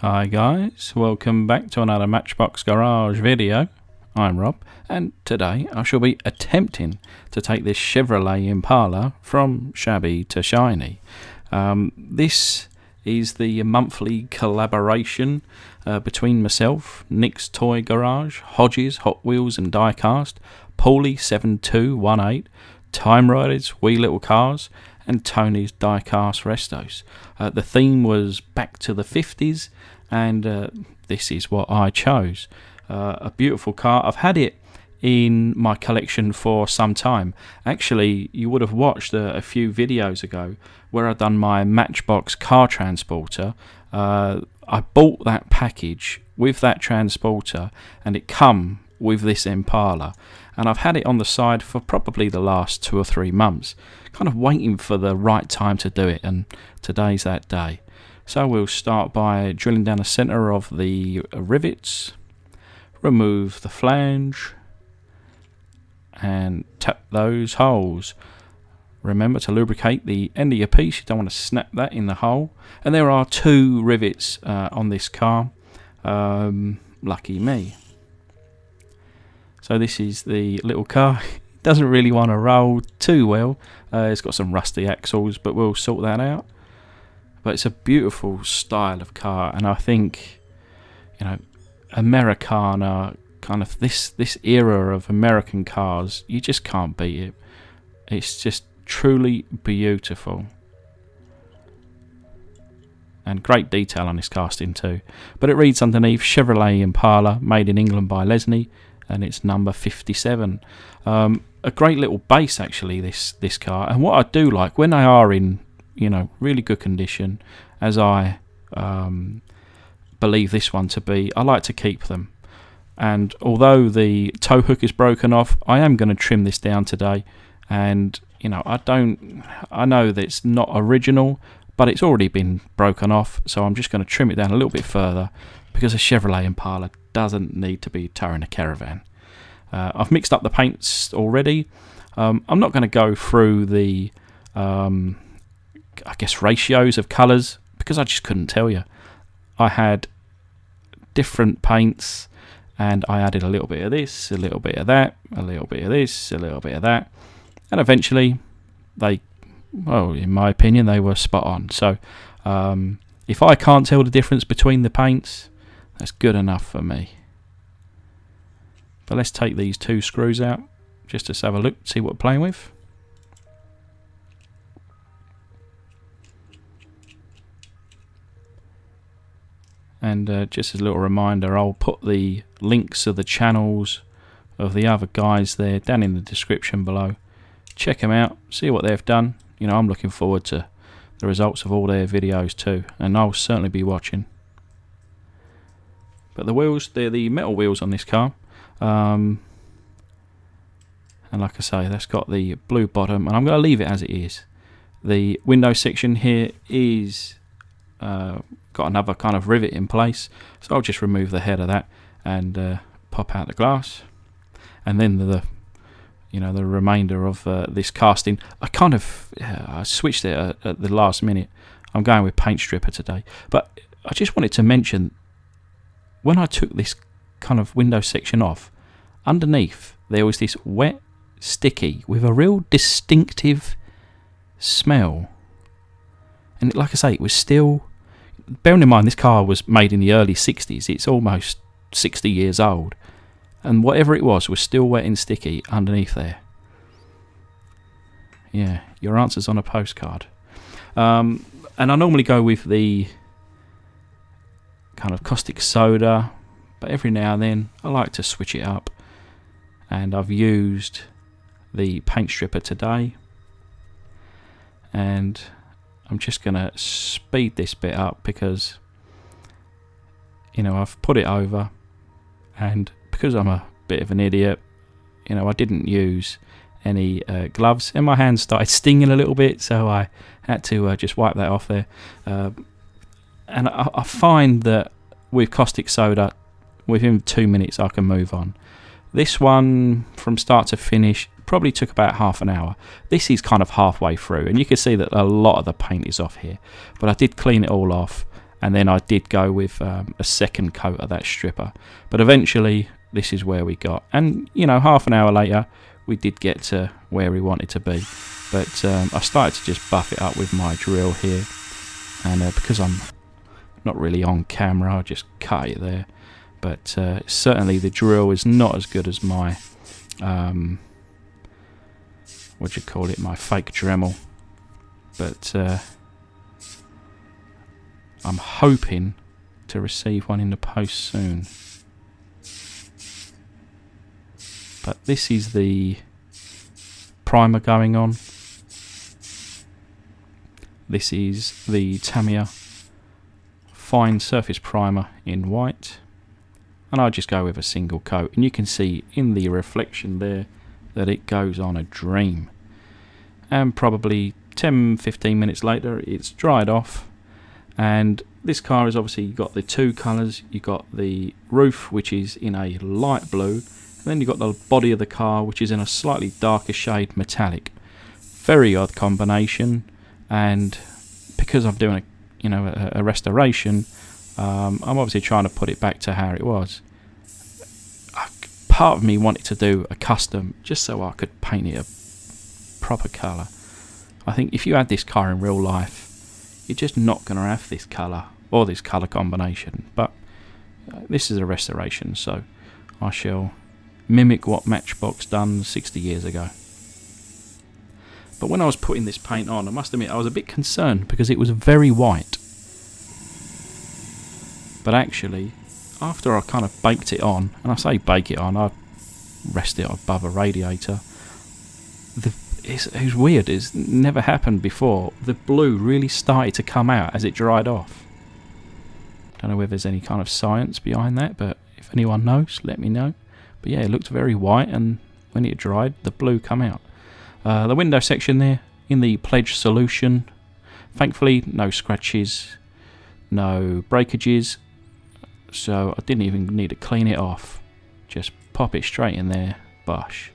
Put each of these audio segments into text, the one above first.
Hi guys, welcome back to another Matchbox Garage video. I'm Rob, and today I shall be attempting to take this Chevrolet Impala from shabby to shiny. This is the monthly collaboration between myself, Nick's Toy Garage, Hodges Hot Wheels and Diecast, Paulie 7218, Time Riders Wee Little Cars, and Tony's Diecast Restos. The theme was back to the 50s, and this is what I chose. A beautiful car. I've had it in my collection for some time. Actually, you would have watched a few videos ago where I've done my Matchbox car transporter. I bought that package with that transporter, and it come with this Impala, and I've had it on the side for probably the last 2 or 3 months, kind of waiting for the right time to do it, and today's that day. So we'll start by drilling down the center of the rivets, remove the flange and tap those holes. Remember to lubricate the end of your piece, you don't want to snap that in the hole. And there are 2 rivets on this car, lucky me. So this is the little car. It doesn't really want to roll too well. It's got some rusty axles, but we'll sort that out. But it's a beautiful style of car, and I think, you know, Americana, kind of this era of American cars, you just can't beat it. It's just truly beautiful. And great detail on this casting too. But it reads underneath Chevrolet Impala, made in England by Lesney, and it's number 57. A great little base actually, this car. And what I do like, when they are in, you know, really good condition, as I believe this one to be, I like to keep them. And although the tow hook is broken off, I am going to trim this down today. And you know, I know that it's not original, but it's already been broken off, so I'm just going to trim it down a little bit further, because a Chevrolet Impala doesn't need to be towing a caravan. I've mixed up the paints already. I'm not going to go through the I guess ratios of colours, because I just couldn't tell you. I had different paints, and I added a little bit of this, a little bit of that, a little bit of this, a little bit of that, and eventually they, well, in my opinion, they were spot on. So if I can't tell the difference between the paints, that's good enough for me. But let's take these 2 screws out just to have a look, see what we're playing with. And just as a little reminder, I'll put the links of the channels of the other guys there down in the description below. Check them out, see what they've done. You know, I'm looking forward to the results of all their videos too, and I'll certainly be watching. But the wheels, they're the metal wheels on this car. And like I say, that's got the blue bottom, and I'm going to leave it as it is. The window section here is got another kind of rivet in place, so I'll just remove the head of that and pop out the glass. And then the remainder of this casting, I switched it at the last minute. I'm going with paint stripper today, but I just wanted to mention, when I took this kind of window section off, underneath there was this wet, sticky, with a real distinctive smell. And like I say, it was still, bearing in mind this car was made in the early 60s, it's almost 60 years old, and whatever it was still wet and sticky underneath there. Yeah, your answer's on a postcard. And I normally go with the kind of caustic soda, but every now and then I like to switch it up, and I've used the paint stripper today, and I'm just going to speed this bit up because, you know, I've put it over, and because I'm a bit of an idiot, you know, I didn't use any gloves, and my hands started stinging a little bit, so I had to just wipe that off there. And I find that with caustic soda, within 2 minutes I can move on. This one, from start to finish, probably took about half an hour. This is kind of halfway through, and you can see that a lot of the paint is off here, but I did clean it all off, and then I did go with a second coat of that stripper. But eventually this is where we got, and you know, half an hour later we did get to where we wanted to be. But I started to just buff it up with my drill here, and because I'm not really on camera, I just cut it there. But certainly the drill is not as good as my what do you call it, my fake Dremel. But I'm hoping to receive one in the post soon. But this is the primer going on. This is the Tamiya fine surface primer in white, and I just go with a single coat, and you can see in the reflection there that it goes on a dream. And probably 10-15 minutes later it's dried off, and this car has obviously got the two colours. You've got the roof, which is in a light blue, and then you've got the body of the car, which is in a slightly darker shade metallic. Very odd combination, and because I'm doing a restoration, I'm obviously trying to put it back to how it was. Part of me wanted to do a custom just so I could paint it a proper colour. I think if you had this car in real life, you're just not going to have this colour or this colour combination. But this is a restoration, so I shall mimic what Matchbox done 60 years ago. But when I was putting this paint on, I must admit I was a bit concerned because it was very white. But actually, after I kind of baked it on, and I say bake it on, I rest it above a radiator, it was weird, it's never happened before. The blue really started to come out as it dried off. Don't know whether there's any kind of science behind that, but if anyone knows, let me know. But yeah, it looked very white, and when it dried, the blue come out. The window section there, in the pledge solution. Thankfully, no scratches, no breakages, so I didn't even need to clean it off. Just pop it straight in there, bosh.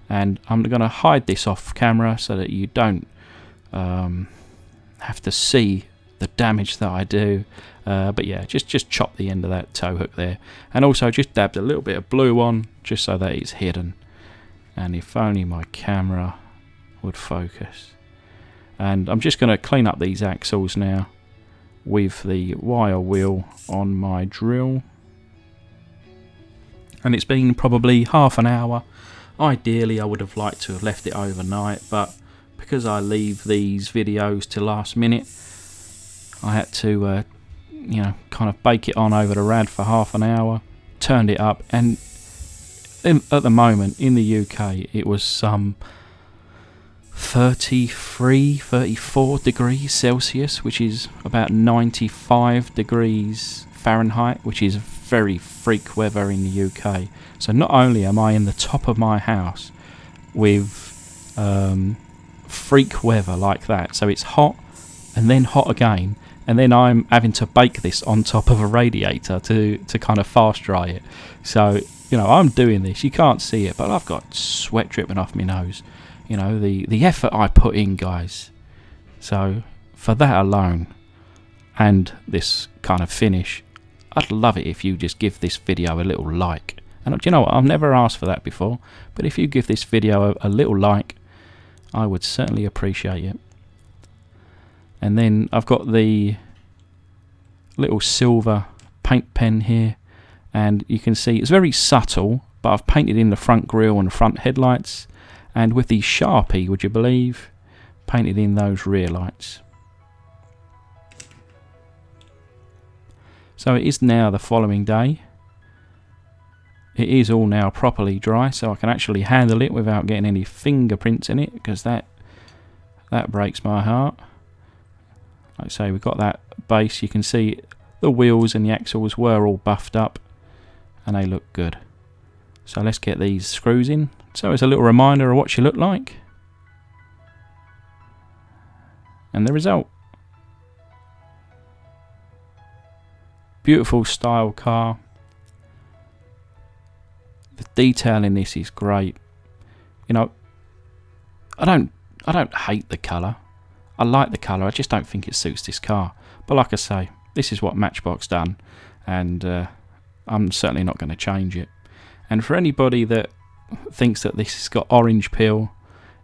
And I'm going to hide this off camera so that you don't have to see the damage that I do. But yeah, just chop the end of that tow hook there, and also just dabbed a little bit of blue on just so that it's hidden. And if only my camera would focus. And I'm just going to clean up these axles now with the wire wheel on my drill. And it's been probably half an hour. Ideally I would have liked to have left it overnight, but because I leave these videos to last minute, I had to kind of bake it on over the rad for half an hour, turned it up, and at the moment in the UK it was some 33-34 degrees Celsius, which is about 95 degrees Fahrenheit, which is very freak weather in the UK. So not only am I in the top of my house with freak weather like that, so it's hot and then hot again, and then I'm having to bake this on top of a radiator to kind of fast dry it. So I'm doing this, you can't see it, but I've got sweat dripping off my nose. The effort I put in, guys. So for that alone, and this kind of finish, I'd love it if you just give this video a little like. And do you know what, I've never asked for that before, but if you give this video a little like, I would certainly appreciate it. And then I've got the little silver paint pen here, and you can see it's very subtle, but I've painted in the front grille and the front headlights, and with the Sharpie, would you believe, painted in those rear lights. So it is now the following day. It is all now properly dry, so I can actually handle it without getting any fingerprints in it, because that breaks my heart. Like I say, we've got that base. You can see the wheels and the axles were all buffed up, and they look good. So let's get these screws in. So it's a little reminder of what you look like. And the result. Beautiful style car. The detail in this is great. I don't hate the colour. I like the colour, I just don't think it suits this car. But like I say, this is what Matchbox done, and I'm certainly not going to change it. And for anybody that thinks that this has got orange peel,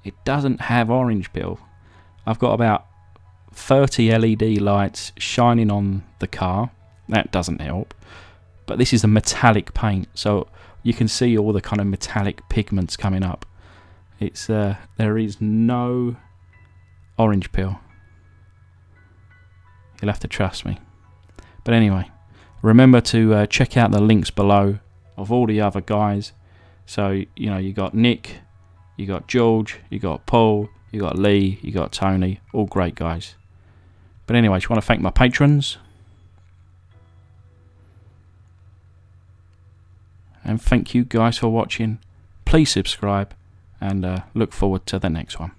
it doesn't have orange peel. I've got about 30 LED lights shining on the car. That doesn't help. But this is a metallic paint, so you can see all the kind of metallic pigments coming up. It's there is no orange peel. You'll have to trust me. But anyway, remember to check out the links below of all the other guys. So, you know, you got Nick, you got George, you got Paul, you got Lee, you got Tony, all great guys. But anyway, I just want to thank my patrons. And thank you guys for watching. Please subscribe, and look forward to the next one.